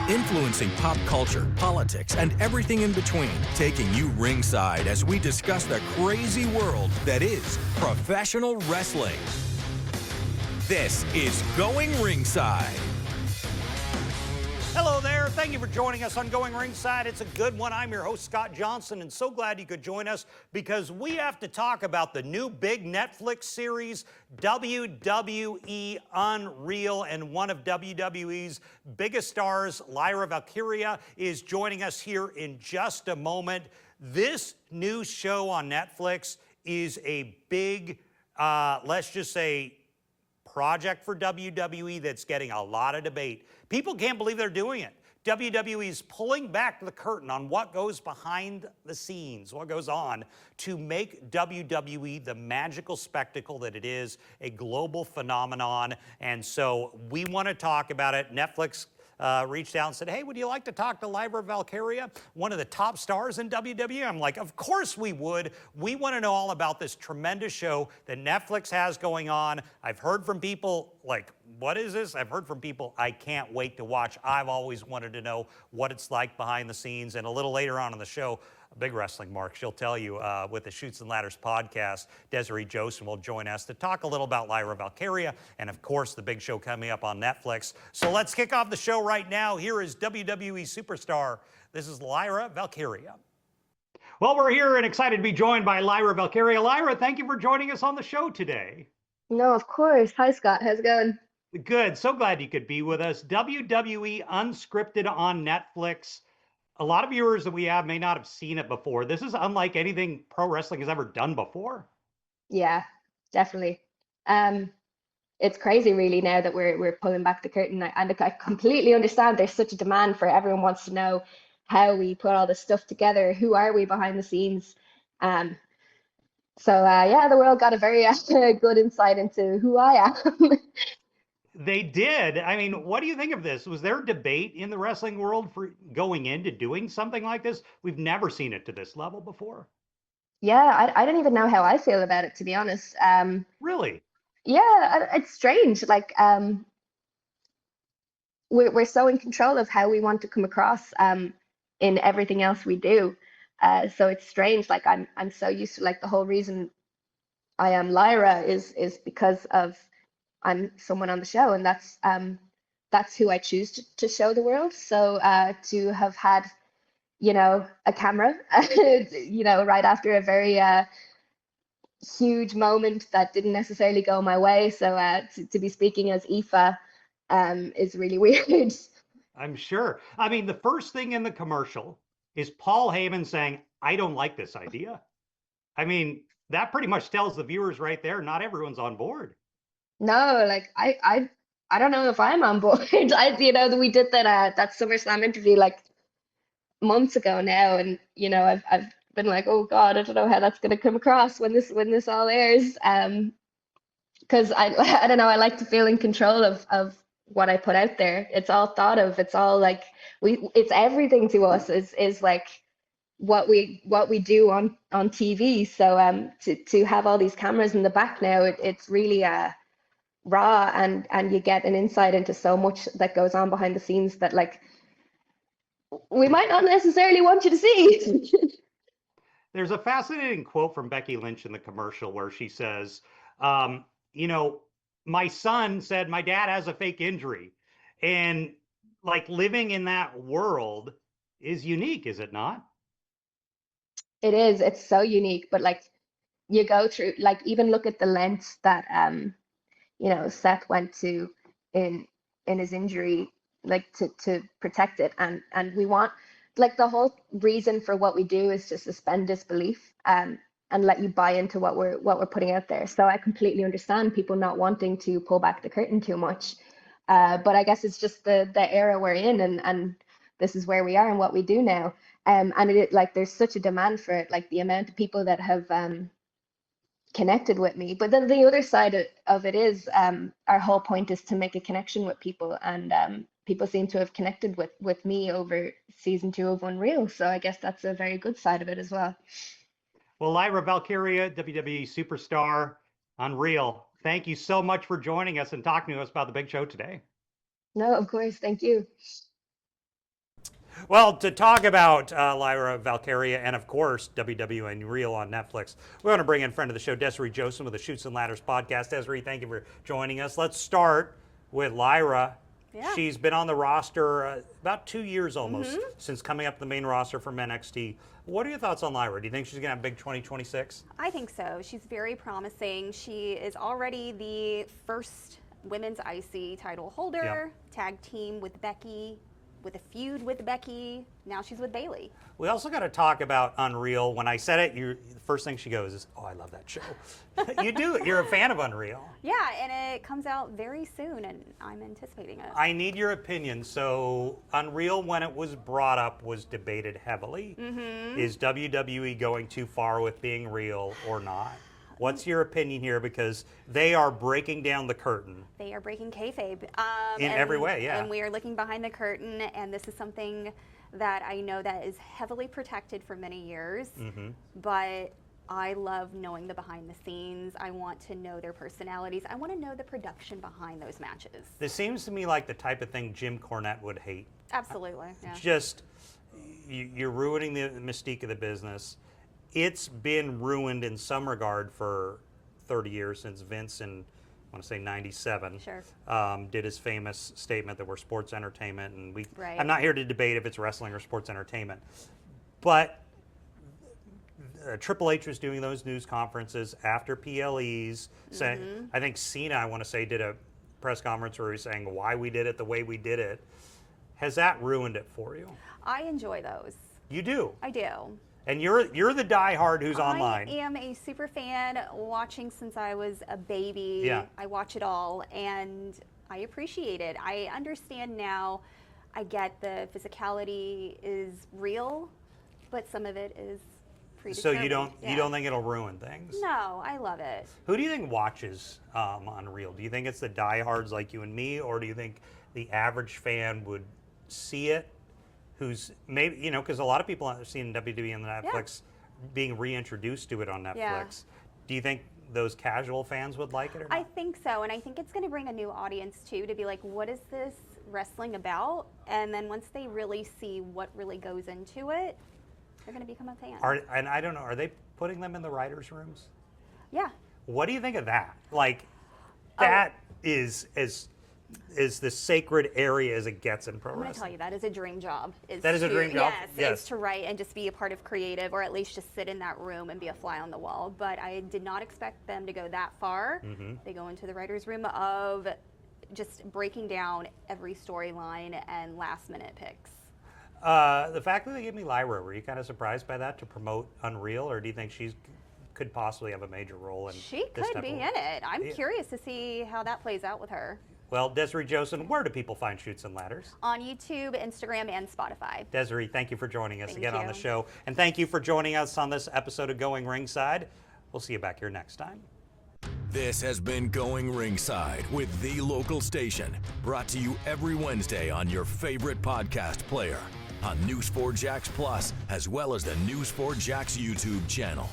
influencing pop culture, politics, and everything in between, taking you ringside as we discuss the crazy world that is professional wrestling. This is Going Ringside. Hello there. Thank you for joining us on Going Ringside. It's a good one. I'm your host, Scott Johnson, and so glad you could join us because we have to talk about the new big Netflix series, WWE Unreal, and one of WWE's biggest stars, Lyra Valkyria, is joining us here in just a moment. This new show on Netflix is a big, let's just say, project for WWE that's getting a lot of debate. People can't believe they're doing it. WWE is pulling back the curtain on what goes behind the scenes, what goes on to make WWE the magical spectacle that it is, a global phenomenon. And so we want to talk about it. Netflix reached out and said, hey, would you like to talk to Lyra Valkyria, one of the top stars in WWE? I'm like, of course we would. We want to know all about this tremendous show that Netflix has going on. I've heard from people like, what is this? I've heard from people, I can't wait to watch. I've always wanted to know what it's like behind the scenes. And a little later on in the show, a big wrestling mark, she'll tell you with the Shoots and Ladders podcast, Desiree Joseph will join us to talk a little about Lyra Valkyria and, of course, the big show coming up on Netflix. So let's kick off the show right now. Here is WWE Superstar. This is Lyra Valkyria. Well, we're here and excited to be joined by Lyra Valkyria. Lyra, thank you for joining us on the show today. No, of course. Hi, Scott. How's it going? Good. So glad you could be with us. WWE Unscripted on Netflix. A lot of viewers that we have may not have seen it before. This is unlike anything pro wrestling has ever done before. Yeah, definitely. It's crazy, really, now that we're pulling back the curtain. And I completely understand there's such a demand for everyone wants to know how we put all this stuff together. Who are we behind the scenes? Yeah, the world got a very good insight into who I am. They did. I mean, what do you think of this? Was there a debate in the wrestling world for going into doing something like this? We've never seen it to this level before. Yeah, I don't even know how I feel about it, to be honest. Really? Yeah, it's strange. Like, we're so in control of how we want to come across in everything else we do. So it's strange. Like, I'm so used to, like, the whole reason I am Lyra is because of I'm someone on the show, and that's who I choose to show the world. So to have had, a camera, right after a very huge moment that didn't necessarily go my way. So to be speaking as Aoife is really weird. I'm sure. I mean, the first thing in the commercial is Paul Heyman saying, I don't like this idea. I mean, that pretty much tells the viewers right there, not everyone's on board. No, like I don't know if I'm on board. We did that SummerSlam interview like months ago now, and I've been like, oh God, I don't know how that's gonna come across when this all airs. Because I don't know, I like to feel in control of what I put out there. It's all thought of. It's all like it's everything to us is like what we do on TV. So to have all these cameras in the back now, it's really raw, and you get an insight into so much that goes on behind the scenes that, like, we might not necessarily want you to see. There's a fascinating quote from Becky Lynch in the commercial where she says, my son said my dad has a fake injury, and like living in that world is unique, is it not? It is. It's so unique, but like you go through, like, even look at the lengths that Seth went to in his injury, like to protect it, and we want, like, the whole reason for what we do is to suspend disbelief and let you buy into what we're putting out there. So I completely understand people not wanting to pull back the curtain too much, but I guess it's just the era we're in, and this is where we are and what we do now, and like, there's such a demand for it, like the amount of people that have connected with me. But then the other side of it is our whole point is to make a connection with people, and people seem to have connected with me over season 2 of Unreal, so I guess that's a very good side of it as well. Well, Lyra Valkyria, WWE Superstar Unreal, thank you so much for joining us and talking to us about the big show today. No, of course, thank you. Well, to talk about Lyra Valkyria and, of course, WWE Unreal on Netflix, we want to bring in friend of the show, Desiree Joseph with the Shoots and Ladders podcast. Desiree, thank you for joining us. Let's start with Lyra. Yeah. She's been on the roster about 2 years almost since coming up the main roster from NXT. What are your thoughts on Lyra? Do you think she's going to have a big 2026? I think so. She's very promising. She is already the first women's IC title holder, tag team with Becky, with a feud with Becky. Now she's with Bayley. We also got to talk about Unreal. When I said it, the first thing she goes is, "Oh, I love that show." You do. You're a fan of Unreal. Yeah, and it comes out very soon, and I'm anticipating it. I need your opinion. So, Unreal, when it was brought up, was debated heavily. Is WWE going too far with being real or not? What's your opinion here? Because they are breaking down the curtain. They are breaking kayfabe. In every way, yeah. And we are looking behind the curtain, and this is something that I know that is heavily protected for many years, but I love knowing the behind the scenes. I want to know their personalities. I want to know the production behind those matches. This seems to me like the type of thing Jim Cornette would hate. Absolutely, yeah. Just, you're ruining the mystique of the business. It's been ruined in some regard for 30 years since Vince in, I want to say 97, did his famous statement that we're sports entertainment. And I'm not here to debate if it's wrestling or sports entertainment. But Triple H was doing those news conferences after PLEs. I think Cena, I want to say, did a press conference where he was saying why we did it the way we did it. Has that ruined it for you? I enjoy those. You do? I do. And you're the diehard who's online. I am a super fan, watching since I was a baby. Yeah. I watch it all, and I appreciate it. I understand now. I get the physicality is real, but some of it is predetermined. So you don't think it'll ruin things? No, I love it. Who do you think watches Unreal? Do you think it's the diehards like you and me, or do you think the average fan would see it? Who's maybe, because a lot of people have seen WWE on Netflix being reintroduced to it on Netflix. Yeah. Do you think those casual fans would like it or not? I think so, and I think it's going to bring a new audience too, to be like, what is this wrestling about? And then once they really see what really goes into it, they're going to become a fan. And I don't know, are they putting them in the writers' rooms? Yeah. What do you think of that? Like, that is the sacred area as it gets in pro wrestling. I'm going to tell you, that is a dream job. That is a dream job? Yes, is to write and just be a part of creative, or at least just sit in that room and be a fly on the wall. But I did not expect them to go that far. They go into the writer's room of just breaking down every storyline and last-minute picks. The fact that they gave me Lyra, were you kind of surprised by that to promote Unreal, or do you think she could possibly have a major role in She this could type be of in it. I'm curious to see how that plays out with her. Well, Desiree Joseph, where do people find Shoots and Ladders? On YouTube, Instagram, and Spotify. Desiree, thank you for joining us Thank again on you. the show. And thank you for joining us on this episode of Going Ringside. We'll see you back here next time. This has been Going Ringside with The Local Station, brought to you every Wednesday on your favorite podcast player, on News4JAX Plus, as well as the News4JAX YouTube channel.